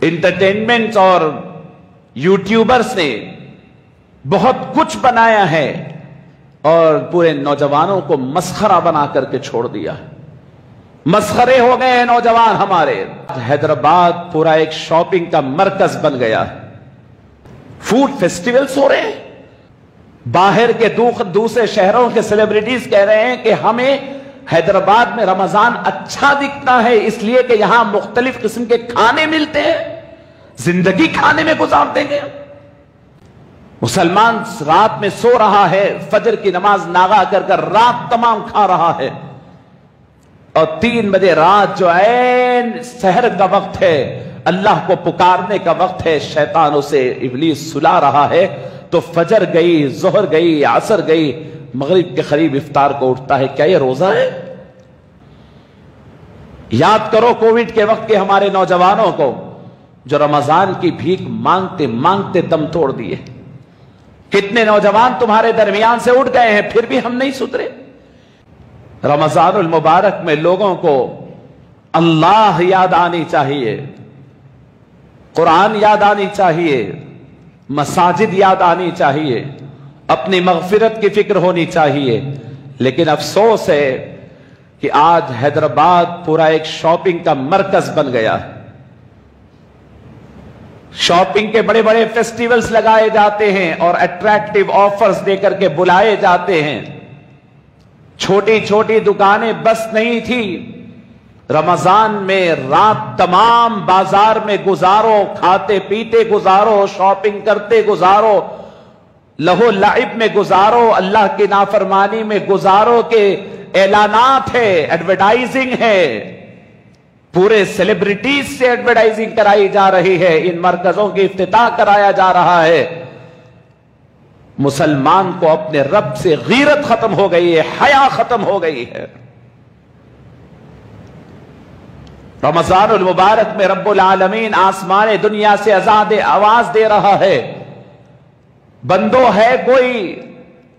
Entertainment और YouTubers ने बहुत कुछ बनाया है और पूरे नौजवानों को मसखरा बना करके छोड़ दिया है। मसखरे हो गए हैं नौजवान हमारे। हैदराबाद पूरा एक शॉपिंग का मरकज बन गया है। फूड फेस्टिवल्स हो रहे हैं। बाहर के दूसरे शहरों के सेलिब्रिटीज कह रहे हैं कि हमें हैदराबाद में रमजान अच्छा दिखता है इसलिए कि यहां मुख्तलिफ किस्म के खाने मिलते हैं, जिंदगी खाने में गुजार देंगे। मुसलमान रात में सो रहा है, फजर की नमाज नागा कर रात तमाम खा रहा है, और 3 बजे रात जो ऐन सहर का वक्त है, अल्लाह को पुकारने का वक्त है, शैतान उसे इब्लीस सुला रहा है, तो फजर गई, जोहर गई, असर गई, मगरिब के करीब इफ्तार को उठता है। क्या ये रोजा है? याद करो कोविड के वक्त के हमारे नौजवानों को जो रमजान की भीख मांगते मांगते दम तोड़ दिए। कितने नौजवान तुम्हारे दरमियान से उठ गए हैं, फिर भी हम नहीं सुधरे। रमजानुल मुबारक में लोगों को अल्लाह याद आनी चाहिए, कुरान याद आनी चाहिए, मसाजिद याद आनी चाहिए, अपनी मगफिरत की फिक्र होनी चाहिए। लेकिन अफसोस है कि आज हैदराबाद पूरा एक शॉपिंग का मरकज बन गया है। शॉपिंग के बड़े बड़े फेस्टिवल्स लगाए जाते हैं और अट्रैक्टिव ऑफर्स देकर के बुलाए जाते हैं। छोटी छोटी दुकानें बस नहीं थी, रमजान में रात तमाम बाजार में गुजारो, खाते पीते गुजारो, शॉपिंग करते गुजारो, लहो लाइब में गुजारो, अल्लाह की नाफरमानी में गुजारो के ऐलानात है, एडवर्टाइजिंग है। पूरे सेलिब्रिटीज से एडवर्टाइजिंग कराई जा रही है, इन मरकजों की इफ्तिताह कराया जा रहा है। मुसलमान को अपने रब से गीरत खत्म हो गई है, हया खत्म हो गई है। रमजानुल मुबारक में रब्बुल आलमीन आसमान दुनिया से आजाद आवाज दे रहा है, बंदो है कोई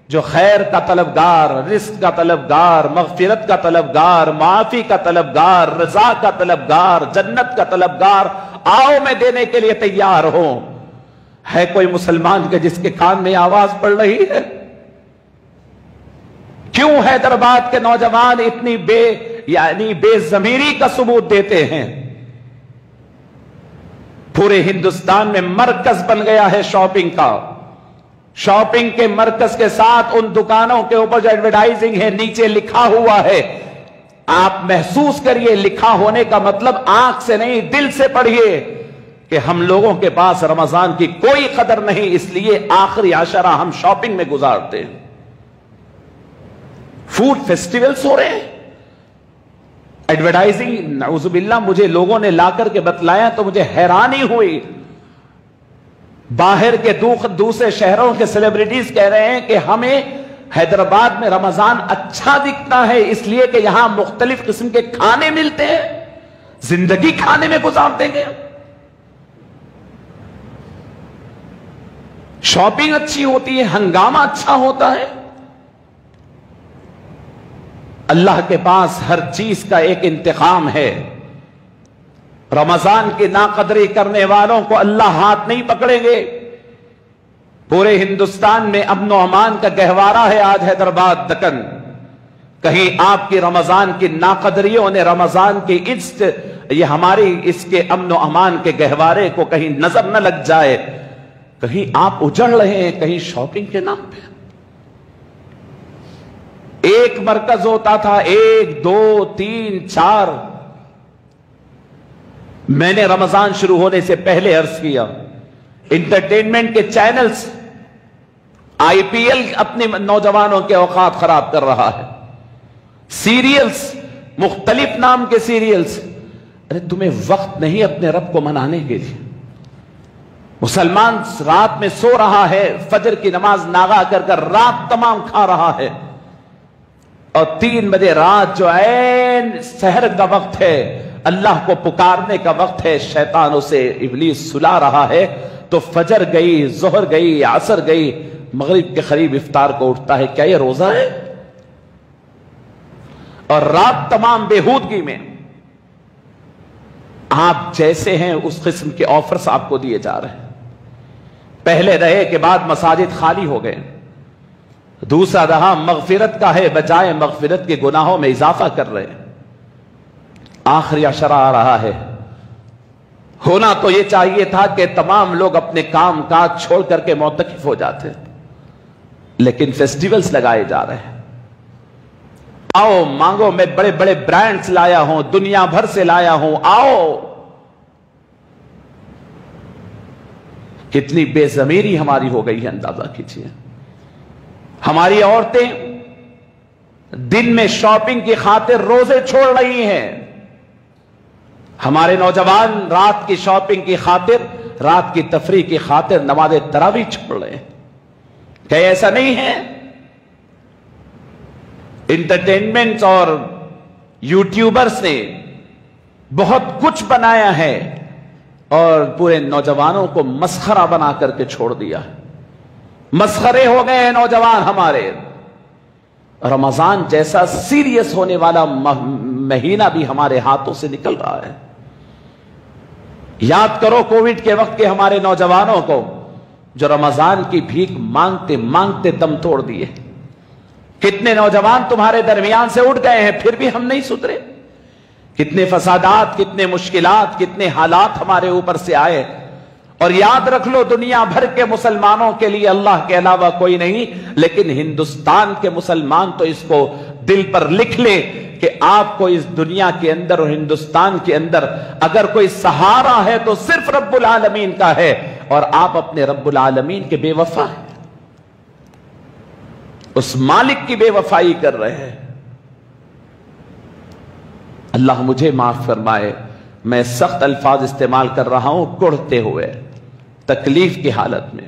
जो खैर का तलबगार, रिस्क का तलबगार, मगफिरत का तलबगार, माफी का तलबगार, रजा का तलबगार, जन्नत का तलबगार, आओ मैं देने के लिए तैयार हूं। है कोई मुसलमान के जिसके कान में आवाज पड़ रही है? क्यों हैदराबाद के नौजवान इतनी बेजमीरी का सबूत देते हैं? पूरे हिंदुस्तान में मरकज बन गया है शॉपिंग का। शॉपिंग के मरकज के साथ उन दुकानों के ऊपर जो एडवर्टाइजिंग है, नीचे लिखा हुआ है। आप महसूस करिए, लिखा होने का मतलब आंख से नहीं, दिल से पढ़िए कि हम लोगों के पास रमजान की कोई कदर नहीं, इसलिए आखिरी आशरा हम शॉपिंग में गुजारते हैं। फूड फेस्टिवल्स हो रहे हैं, एडवर्टाइजिंग, नऊजुबिल्लाह, मुझे लोगों ने लाकर के बतलाया तो मुझे हैरानी हुई। बाहर के दूसरे शहरों के सेलिब्रिटीज कह रहे हैं कि हमें हैदराबाद में रमजान अच्छा दिखता है इसलिए कि यहां मुख्तलिफ किस्म के खाने मिलते हैं, जिंदगी खाने में गुजार देंगे। शॉपिंग अच्छी होती है, हंगामा अच्छा होता है। अल्लाह के पास हर चीज का एक इंतकाम है। रमजान की नाकदरी करने वालों को अल्लाह हाथ नहीं पकड़ेंगे। पूरे हिंदुस्तान में अमन व अमान का गहवारा है आज हैदराबाद दक्कन। कहीं आपकी रमजान की नाकदरियों ने रमजान की ये हमारी इसके अमन व अमान के गहवारे को कहीं नजर न लग जाए। कहीं आप उजड़ रहे हैं, कहीं शॉपिंग के नाम पे। एक मरकज होता था, 1, 2, 3, 4। मैंने रमजान शुरू होने से पहले अर्ज किया, इंटरटेनमेंट के चैनल्स, आईपीएल अपने नौजवानों के औकात खराब कर रहा है। सीरियल्स, मुख्तलिफ नाम के सीरियल्स। अरे तुम्हें वक्त नहीं अपने रब को मनाने के लिए? मुसलमान रात में सो रहा है, फजर की नमाज नागा कर रात तमाम खा रहा है, और 3 बजे रात जो ऐन सहर का वक्त है, अल्लाह को पुकारने का वक्त है, शैतान उसे इब्लीस सुला रहा है, तो फजर गई, जोहर गई, असर गई, मगरिब के करीब इफ्तार को उठता है। क्या ये रोजा है? और रात तमाम बेहूदगी में। آپ جیسے ہیں اس قسم کے آفرز آپ کو دیے جا رہے ہیں. پہلے رہے کہ بعد مساجد خالی ہو گئے. دوسرا رہا مغفرت کا ہے بجائے مغفرت کے گناہوں میں اضافہ کر رہے ہیں. آخری عشرہ آ رہا ہے. ہونا تو یہ چاہیے تھا کہ تمام لوگ اپنے کام کاج چھوڑ کر کے معتکف ہو جاتے، لیکن فیسٹیولز لگائے جا رہے ہیں. آؤ مانگو، میں بڑے بڑے برانڈز لایا ہوں، دنیا بھر سے لایا ہوں، آؤ. کتنی بے ضمیری ہماری ہو گئی ہے، اندازہ کیجیے. ہماری عورتیں دن میں شاپنگ کی خاطر روزے چھوڑ رہی ہیں. ہمارے نوجوان رات کی شاپنگ کی خاطر، رات کی تفریح کی خاطر نماز تراویح چھوڑ رہے ہیں. کہ ایسا نہیں ہے؟ انٹرٹینمنٹ اور یوٹیوبرز نے بہت کچھ بنایا ہے اور پورے نوجوانوں کو مسخرہ بنا کر کے چھوڑ دیا ہے. مسخرے ہو گئے ہیں نوجوان ہمارے. رمضان جیسا سیریس ہونے والا مہینہ بھی ہمارے ہاتھوں سے نکل رہا ہے. یاد کرو کووڈ کے وقت کے ہمارے نوجوانوں کو جو رمضان کی بھیک مانگتے مانگتے دم توڑ دیے. کتنے نوجوان تمہارے درمیان سے اٹھ گئے ہیں، پھر بھی ہم نہیں سدھرے. کتنے فسادات، کتنے مشکلات، کتنے حالات ہمارے اوپر سے آئے. اور یاد رکھ لو دنیا بھر کے مسلمانوں کے لیے اللہ کے علاوہ کوئی نہیں، لیکن ہندوستان کے مسلمان تو اس کو دل پر لکھ لے کہ آپ کو اس دنیا کے اندر اور ہندوستان کے اندر اگر کوئی سہارا ہے تو صرف رب العالمین کا ہے، اور آپ اپنے رب العالمین کے بے وفا ہیں. اس مالک کی بے وفائی کر رہے ہیں. اللہ مجھے معاف فرمائے، میں سخت الفاظ استعمال کر رہا ہوں، کڑھتے ہوئے، تکلیف کی حالت میں.